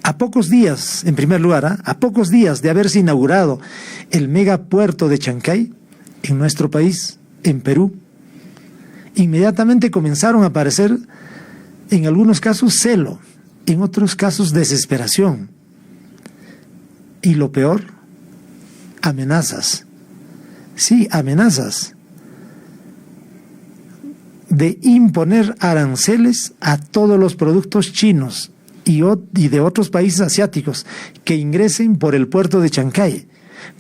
a pocos días, en primer lugar, a pocos días de haberse inaugurado el megapuerto de Chancay, en nuestro país, en Perú, inmediatamente comenzaron a aparecer, en algunos casos, celo, en otros casos, desesperación. Y lo peor, amenazas. Sí, amenazas de imponer aranceles a todos los productos chinos y de otros países asiáticos que ingresen por el puerto de Chancay,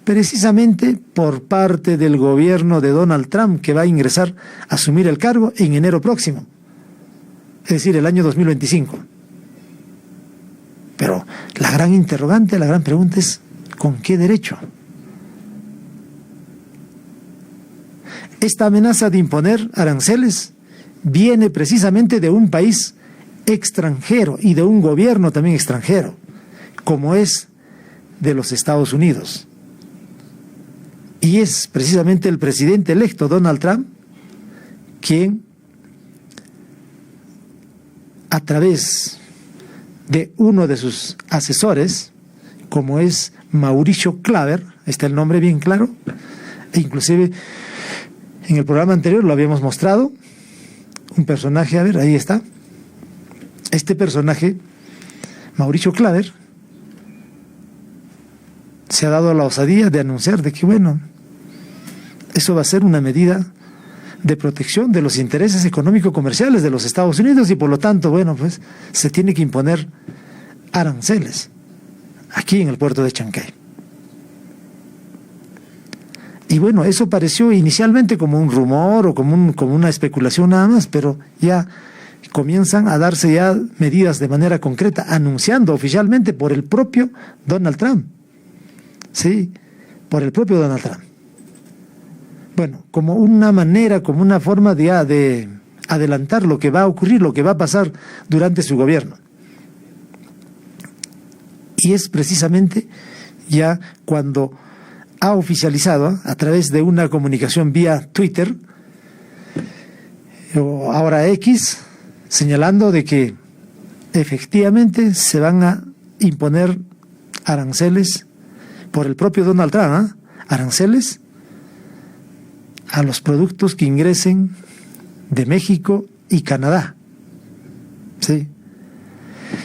precisamente por parte del gobierno de Donald Trump, que va a ingresar a asumir el cargo en enero próximo, es decir, el año 2025. Pero la gran interrogante, la gran pregunta es, ¿con qué derecho? Esta amenaza de imponer aranceles viene precisamente de un país extranjero y de un gobierno también extranjero, como es de los Estados Unidos. Y es precisamente el presidente electo, Donald Trump, quien, a través de uno de sus asesores, como es Mauricio Klaver, está el nombre bien claro, e inclusive en el programa anterior lo habíamos mostrado, un personaje, a ver, ahí está. Este personaje, Mauricio Klaver, se ha dado la osadía de anunciar de que, bueno, eso va a ser una medida de protección de los intereses económico-comerciales de los Estados Unidos y por lo tanto, bueno, pues se tiene que imponer aranceles aquí en el puerto de Chancay. Y bueno, eso pareció inicialmente como un rumor o como una especulación nada más, pero ya comienzan a darse ya medidas de manera concreta, anunciando oficialmente por el propio Donald Trump. Sí, por el propio Donald Trump. Bueno, como una manera, como una forma de adelantar lo que va a ocurrir, lo que va a pasar durante su gobierno. Y es precisamente ya cuando ha oficializado a través de una comunicación vía Twitter, o ahora X, señalando de que efectivamente se van a imponer aranceles por el propio Donald Trump, aranceles a los productos que ingresen de México y Canadá. ¿Sí?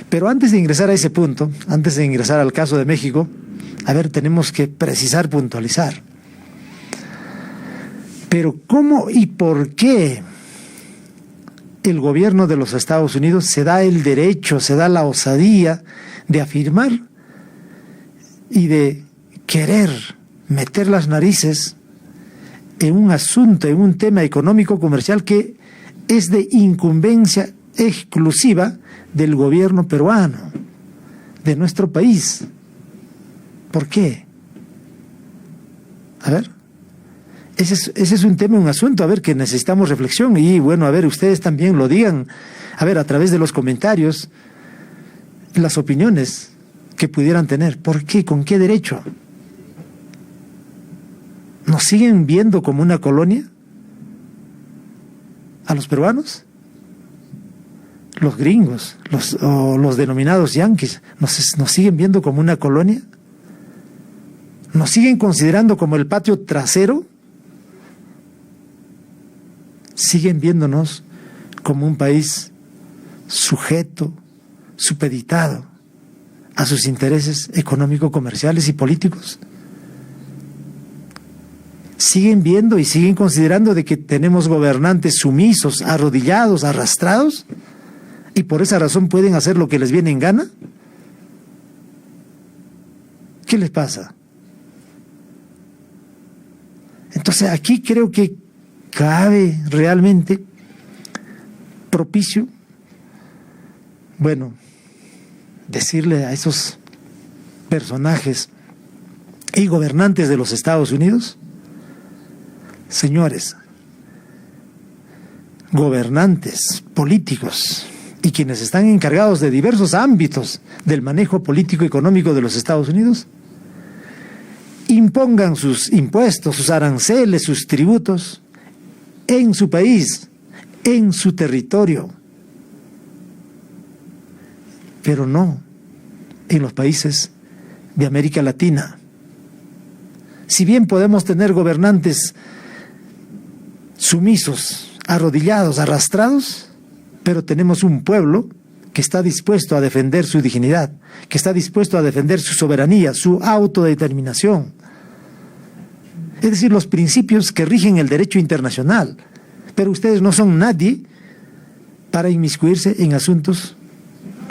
Pero antes de ingresar a ese punto, antes de ingresar al caso de México, a ver, tenemos que precisar, puntualizar. Pero ¿cómo y por qué el gobierno de los Estados Unidos se da el derecho, se da la osadía de afirmar y de querer meter las narices en un asunto, en un tema económico comercial que es de incumbencia exclusiva del gobierno peruano, de nuestro país? ¿Por qué? A ver, ese es un tema, un asunto, a ver, que necesitamos reflexión y bueno, a ver, ustedes también lo digan, a ver, a través de los comentarios, las opiniones que pudieran tener. ¿Por qué? ¿Con qué derecho? ¿Nos siguen viendo como una colonia a los peruanos? Los gringos, los denominados yanquis, ¿nos siguen viendo como una colonia? ¿Nos siguen considerando como el patio trasero? ¿Siguen viéndonos como un país sujeto, supeditado a sus intereses económico-comerciales y políticos? ¿Siguen viendo y siguen considerando de que tenemos gobernantes sumisos, arrodillados, arrastrados, y por esa razón pueden hacer lo que les viene en gana? ¿Qué les pasa? Entonces aquí creo que cabe realmente propicio, bueno, decirle a esos personajes y gobernantes de los Estados Unidos: señores, gobernantes políticos y quienes están encargados de diversos ámbitos del manejo político y económico de los Estados Unidos, impongan sus impuestos, sus aranceles, sus tributos en su país, en su territorio, pero no en los países de América Latina. Si bien podemos tener gobernantes sumisos, arrodillados, arrastrados, pero tenemos un pueblo que está dispuesto a defender su dignidad, que está dispuesto a defender su soberanía, su autodeterminación. Es decir, los principios que rigen el derecho internacional. Pero ustedes no son nadie para inmiscuirse en asuntos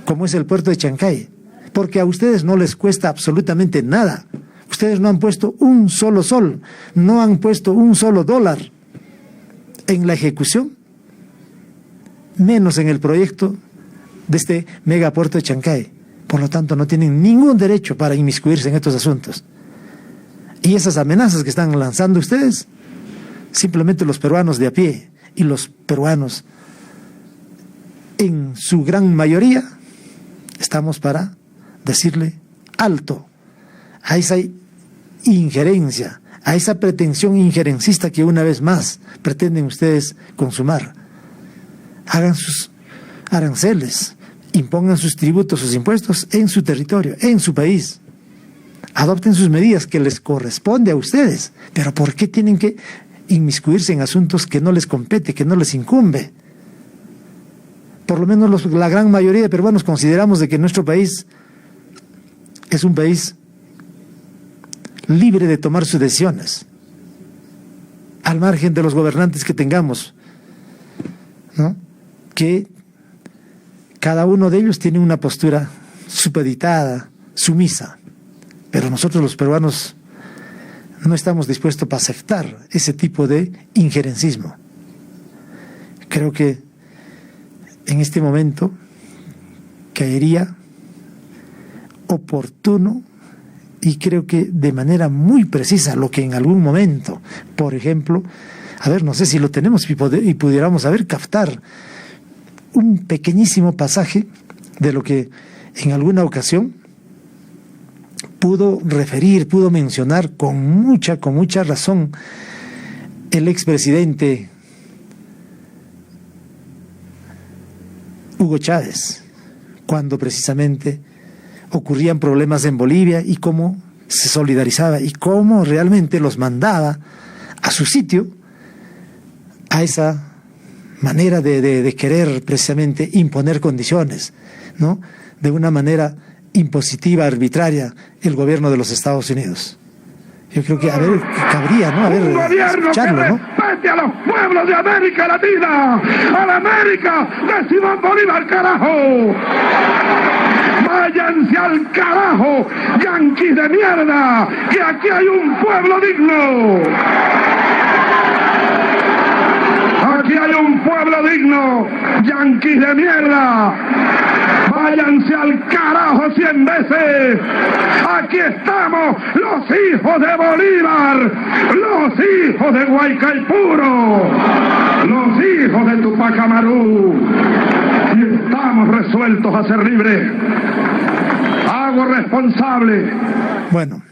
como es el puerto de Chancay, porque a ustedes no les cuesta absolutamente nada. Ustedes no han puesto un solo sol, no han puesto un solo dólar en la ejecución, menos en el proyecto de este megapuerto de Chancay. Por lo tanto, no tienen ningún derecho para inmiscuirse en estos asuntos. Y esas amenazas que están lanzando ustedes, simplemente los peruanos de a pie y los peruanos en su gran mayoría estamos para decirle alto a esa injerencia, a esa pretensión injerencista que una vez más pretenden ustedes consumar. Hagan sus aranceles, impongan sus tributos, sus impuestos en su territorio, en su país. Adopten sus medidas que les corresponde a ustedes, pero ¿por qué tienen que inmiscuirse en asuntos que no les compete, que no les incumbe? Por lo menos la gran mayoría de peruanos consideramos de que nuestro país es un país libre de tomar sus decisiones, al margen de los gobernantes que tengamos, ¿no? Que cada uno de ellos tiene una postura supeditada, sumisa, pero nosotros los peruanos no estamos dispuestos a aceptar ese tipo de injerencismo. Creo que en este momento caería oportuno y creo que de manera muy precisa lo que en algún momento, por ejemplo, a ver, no sé si lo tenemos y pudiéramos captar un pequeñísimo pasaje de lo que en alguna ocasión pudo referir, pudo mencionar con mucha razón el expresidente Hugo Chávez, cuando precisamente ocurrían problemas en Bolivia y cómo se solidarizaba y cómo realmente los mandaba a su sitio, a esa manera de querer precisamente imponer condiciones, ¿no? De una manera impositiva, arbitraria, el gobierno de los Estados Unidos. Yo creo que, cabría, ¿no? Un gobierno escucharlo, que ¿no? respete a los pueblos de América Latina, a la América de Simón Bolívar, carajo. Váyanse al carajo, yanquis de mierda, que aquí hay un pueblo digno. Aquí hay un pueblo digno, yanquis de mierda. Váyanse al carajo 100 veces. Aquí estamos, los hijos de Bolívar, los hijos de Guaycaipuro, los hijos de Tupac Amaru. Y estamos resueltos a ser libres. Hago responsable. Bueno,